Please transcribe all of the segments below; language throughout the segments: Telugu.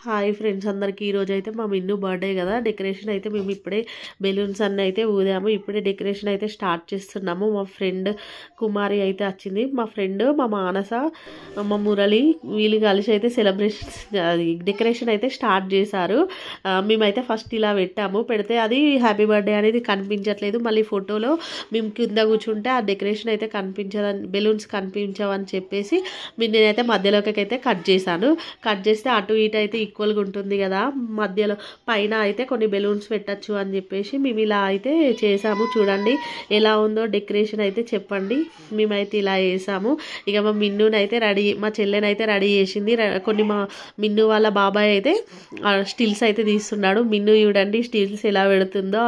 హాయ్ ఫ్రెండ్స్ అందరికీ ఈరోజు అయితే మా మిన్ను బర్త్డే కదా. డెకరేషన్ అయితే మేము ఇప్పుడే బెలూన్స్ అన్నీ అయితే ఊదాము. ఇప్పుడే డెకరేషన్ అయితే స్టార్ట్ చేస్తున్నాము. మా ఫ్రెండ్ కుమారి అయితే వచ్చింది. మా ఫ్రెండ్ మా మానస మా మురళి వీళ్ళు కలిసి అయితే డెకరేషన్ అయితే స్టార్ట్ చేశారు. మేమైతే ఫస్ట్ ఇలా పెట్టాము. పెడితే అది హ్యాపీ బర్త్డే అనేది కనిపించట్లేదు. మళ్ళీ ఫోటోలో మేము కింద కూర్చుంటే ఆ డెకరేషన్ అయితే కనిపించదని, బెలూన్స్ కనిపించవని చెప్పేసి నేనైతే మధ్యలోకి అయితే కట్ చేశాను. కట్ చేస్తే అటు ఇటు అయితే ఈక్వల్గా ఉంటుంది కదా, మధ్యలో పైన అయితే కొన్ని బెలూన్స్ పెట్టచ్చు అని చెప్పేసి మేము ఇలా అయితే చేసాము. చూడండి ఎలా ఉందో డెకరేషన్ అయితే చెప్పండి. మేమైతే ఇలా వేసాము. ఇక మా మిన్నునైతే మా చెల్లెనైతే రెడీ చేసింది. కొన్ని మా మిన్ను వాళ్ళ బాబాయ్ అయితే స్టిల్స్ అయితే తీస్తున్నాడు. మిన్ను చూడండి స్టిల్స్ ఎలా పెడుతుందో.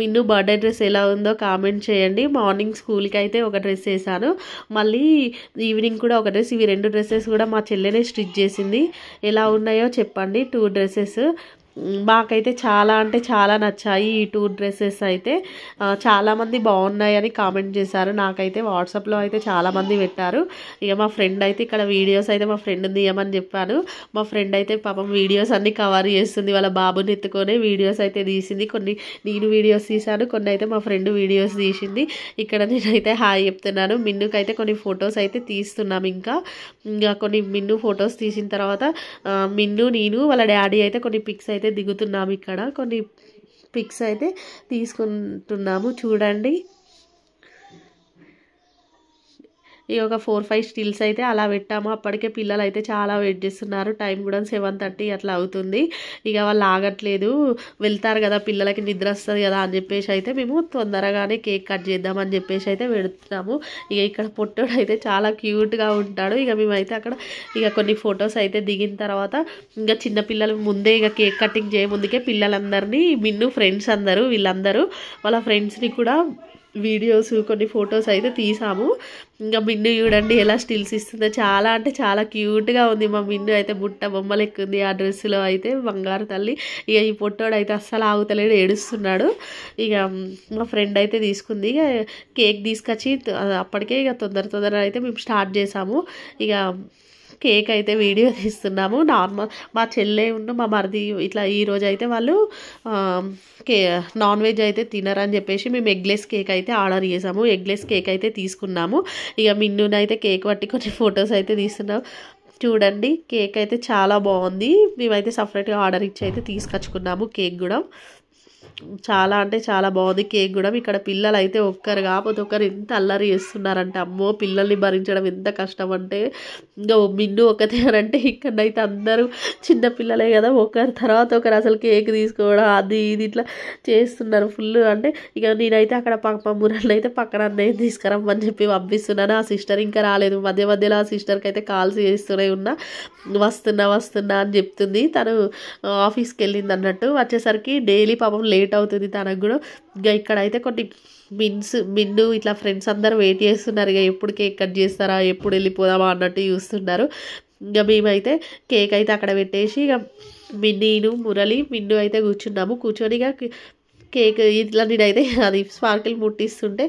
మిన్ను బర్త్డే డ్రెస్ ఎలా ఉందో కామెంట్ చేయండి. మార్నింగ్ స్కూల్కి అయితే ఒక డ్రెస్ వేసాను, మళ్ళీ ఈవినింగ్ కూడా ఒక డ్రెస్. ఇవి 2 డ్రెస్సెస్ కూడా మా చెల్లెనే స్టిచ్ చేసింది. ఎలా ఉన్నాయో చెప్పండి 2 డ్రెస్సెస్. మాకైతే చాలా అంటే చాలా నచ్చాయి ఈ 2 డ్రెస్సెస్ అయితే. చాలామంది బాగున్నాయని కామెంట్ చేశారు. నాకైతే వాట్సాప్లో అయితే చాలామంది పెట్టారు. ఇక మా ఫ్రెండ్ అయితే ఇక్కడ వీడియోస్ అయితే మా ఫ్రెండ్ని తీయమని చెప్పాను. మా ఫ్రెండ్ అయితే పాపం వీడియోస్ అన్నీ కవర్ చేస్తుంది. వాళ్ళ బాబుని ఎత్తుకొని వీడియోస్ అయితే తీసింది. కొన్ని నేను వీడియోస్ తీశాను, కొన్ని అయితే మా ఫ్రెండ్ వీడియోస్ తీసింది. ఇక్కడ నేనైతే హాయ్ చెప్తున్నాను. మిన్నుకైతే కొన్ని ఫొటోస్ అయితే తీస్తున్నాం. ఇంకా కొన్ని మిన్ను ఫొటోస్ తీసిన తర్వాత మిన్ను, నేను, వాళ్ళ డాడీ అయితే కొన్ని పిక్స్ అయితే దిగుతున్నాము. ఇక్కడ కొన్ని పిక్స్ అయితే తీసుకుంటున్నాము. చూడండి ఈ ఒక 4-5 స్టిల్స్ అయితే అలా పెట్టాము. అప్పటికే పిల్లలు అయితే చాలా వెయిట్ చేస్తున్నారు. టైం కూడా 7:30 అట్లా అవుతుంది. ఇక వాళ్ళు ఆగట్లేదు, వెళ్తారు కదా, పిల్లలకి నిద్ర వస్తుంది కదా అని చెప్పేసి అయితే మేము తొందరగానే కేక్ కట్ చేద్దామని చెప్పేసి అయితే పెడుతున్నాము. ఇక ఇక్కడ పొట్టోడు అయితే చాలా క్యూట్గా ఉంటాడు. ఇక మేమైతే అక్కడ ఇక కొన్ని ఫొటోస్ అయితే దిగిన తర్వాత ఇంకా చిన్నపిల్లలు ముందే ఇక కేక్ కటింగ్ చేయముందుకే పిల్లలందరినీ, మిన్ను ఫ్రెండ్స్ అందరూ, వీళ్ళందరూ వాళ్ళ ఫ్రెండ్స్ని కూడా వీడియోస్ కొన్ని ఫొటోస్ అయితే తీసాము. ఇంకా మిన్ను చూడండి ఎలా స్టిల్స్ ఇస్తుందో. చాలా అంటే చాలా క్యూట్గా ఉంది. మా మిన్ను అయితే బుట్ట బొమ్మలు ఎక్కుంది ఆ డ్రెస్సులో అయితే, బంగారు తల్లి. ఇక ఈ పొట్టోడు అయితే అస్సలు ఆగుతలేడు, ఏడుస్తున్నాడు. ఇక మా ఫ్రెండ్ అయితే తీసుకుంది. ఇక కేక్ తీసుకొచ్చి అప్పటికే ఇక తొందర అయితే మేము స్టార్ట్ చేసాము. ఇక కేక్ అయితే వీడియో తీస్తున్నాము. నార్మల్ మా చెల్లె ఉన్న మా మరిది ఇట్లా ఈరోజు అయితే వాళ్ళు నాన్ వెజ్ అయితే తినరని చెప్పేసి మేము ఎగ్లెస్ కేక్ అయితే ఆర్డర్ చేసాము. ఎగ్లెస్ కేక్ అయితే తీసుకున్నాము. ఇక మిన్నునైతే కేక్ పట్టి కొన్ని ఫొటోస్ అయితే తీస్తున్నాం. చూడండి కేక్ అయితే చాలా బాగుంది. మేమైతే సపరేట్గా ఆర్డర్ ఇచ్చి అయితే తీసుకొచ్చుకున్నాము. కేక్ కూడా చాలా అంటే చాలా బాగుంది. కేక్ కూడా ఇక్కడ పిల్లలు అయితే ఒక్కరు కాకపోతే ఒకరు ఎంత అల్లరి చేస్తున్నారంటే, అమ్మో పిల్లల్ని భరించడం ఎంత కష్టం అంటే. ఇంకా మిన్ను ఒకతే అంటే ఇక్కడైతే అందరూ చిన్నపిల్లలే కదా, ఒకరి తర్వాత ఒకరు అసలు కేక్ తీసుకోవడం అది ఇది ఇట్లా చేస్తున్నారు ఫుల్. అంటే ఇక నేనైతే అక్కడ మా మురళి అయితే పక్కన అన్నయ్య తీసుకురమ్మని చెప్పి పంపిస్తున్నాను. ఆ సిస్టర్ ఇంకా రాలేదు. మధ్యలో ఆ సిస్టర్కి అయితే కాల్స్ చేస్తూనే ఉన్నా, వస్తున్నా అని చెప్తుంది. తను ఆఫీస్కి వెళ్ళింది అన్నట్టు. వచ్చేసరికి డైలీ పాపం లేట్ అవుతుంది తనకు కూడా. ఇక ఇక్కడైతే కొన్ని మిన్ను ఇట్లా ఫ్రెండ్స్ అందరూ వెయిట్ చేస్తున్నారు. ఇక ఎప్పుడు కేక్ కట్ చేస్తారా, ఎప్పుడు వెళ్ళిపోదామా అన్నట్టు చూస్తున్నారు. ఇంకా మేమైతే కేక్ అయితే అక్కడ పెట్టేసి ఇక నేను, మురళి, మిన్ను అయితే కూర్చొని ఇక కేక్ ఇట్లా నేనైతే అది స్పార్కిల్ ముట్టిస్తుంటే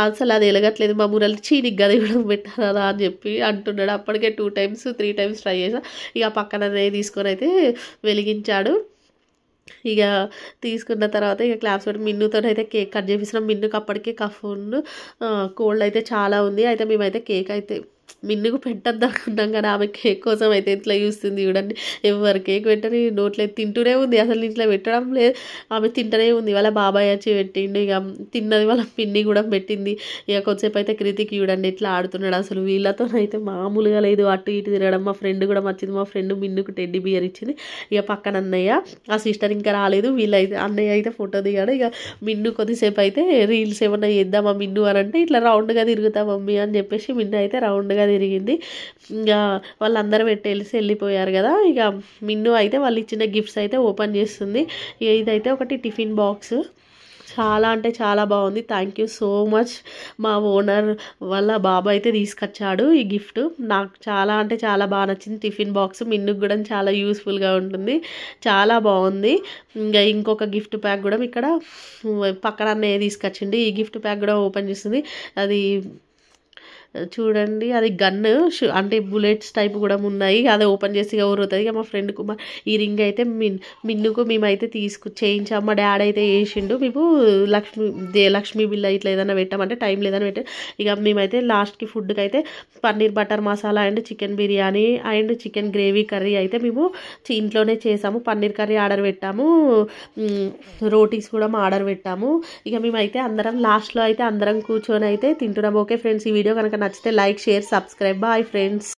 అసలు అది వెలగట్లేదు. మా మురళి చీనికి గది కూడా పెట్టారా అని చెప్పి అంటున్నాడు. అప్పటికే 2 times 3 times ట్రై చేసా. ఇక పక్కన తీసుకొని అయితే వెలిగించాడు. ఇక తీసుకున్న తర్వాత ఇక క్లాప్స్ పెట్టి మిన్నుతో అయితే కేక్ కట్ చేపిస్తున్నాం. మిన్నుకి అప్పటికే కఫ్ కోల్డ్ అయితే చాలా ఉంది. అయితే మేమైతే కేక్ అయితే మిన్నుకు పెట్టద్దు అనుకున్నాం కానీ ఆమె కేక్ కోసం అయితే ఇట్లా చూస్తుంది. చూడండి ఎవరు కేక్ పెట్టని నోట్లో తింటూనే ఉంది. అసలు ఇట్లా పెట్టడం లేదు, ఆమె తింటూనే ఉంది. వాళ్ళ బాబాయ్ వచ్చి పెట్టిండు. ఇక తిన్నది వాళ్ళ పిన్ని కూడా పెట్టింది. ఇక కొద్దిసేపు అయితే కృతికి చూడండి ఇట్లా ఆడుతున్నాడు. అసలు వీళ్ళతో అయితే మామూలుగా లేదు, అటు ఇటు తిరగడం. మా ఫ్రెండ్ కూడా వచ్చింది. మా ఫ్రెండ్ మిన్నుకు టెడ్డీ బియర్ ఇచ్చింది. ఇక పక్కన అన్నయ్య, ఆ సిస్టర్ ఇంకా రాలేదు. వీళ్ళైతే అన్నయ్య అయితే ఫోటో దిగాడు. ఇక మిన్ను కొద్దిసేపు అయితే రీల్స్ ఏమన్నా చేద్దామా మిన్ను అని అంటే, ఇట్లా రౌండ్గా తిరుగుతా మమ్మీ అని చెప్పేసి మిన్ను అయితే రౌండ్గా తిరిగింది. ఇంకా వాళ్ళందరూ పెట్టేసి వెళ్ళిపోయారు కదా. ఇక మిన్ను అయితే వాళ్ళు ఇచ్చిన గిఫ్ట్స్ అయితే ఓపెన్ చేస్తుంది. ఇదైతే ఒకటి టిఫిన్ బాక్స్, చాలా అంటే చాలా బాగుంది. Thank you so much. మా ఓనర్ వాళ్ళ బాబు అయితే తీసుకొచ్చాడు ఈ గిఫ్ట్. నాకు చాలా అంటే చాలా బాగా నచ్చింది. టిఫిన్ బాక్స్ మిన్నుకు కూడా చాలా యూస్ఫుల్గా ఉంటుంది, చాలా బాగుంది. ఇంకా ఇంకొక గిఫ్ట్ ప్యాక్ కూడా ఇక్కడ పక్కన తీసుకొచ్చింది. ఈ గిఫ్ట్ ప్యాక్ కూడా ఓపెన్ చేస్తుంది. అది చూడండి అది గన్ అంటే బుల్లెట్స్ టైప్ కూడా ఉన్నాయి. అది ఓపెన్ చేసి ఊరుతుంది. ఇక మా ఫ్రెండ్ కుమార్ ఈ రింగ్ అయితే మిన్నుకు మేమైతే చేయించాము. మా డాడీ అయితే వేసిండు. మేము లక్ష్మీ బిల్ల ఇట్లా ఏదైనా పెట్టామంటే టైం లేదని పెట్టాం. ఇక మేమైతే లాస్ట్కి ఫుడ్కి అయితే paneer butter masala and chicken biryani and chicken gravy curry అయితే మేము ఇంట్లోనే చేసాము. పన్నీర్ కర్రీ ఆర్డర్ పెట్టాము. రోటీస్ కూడా ఆర్డర్ పెట్టాము. ఇక మేమైతే అందరం లాస్ట్లో అయితే అందరం కూర్చొని అయితే తింటున్నాము. ఓకే ఫ్రెండ్స్, ఈ వీడియో కనుక నచ్చితే like, share, subscribe. Bye friends.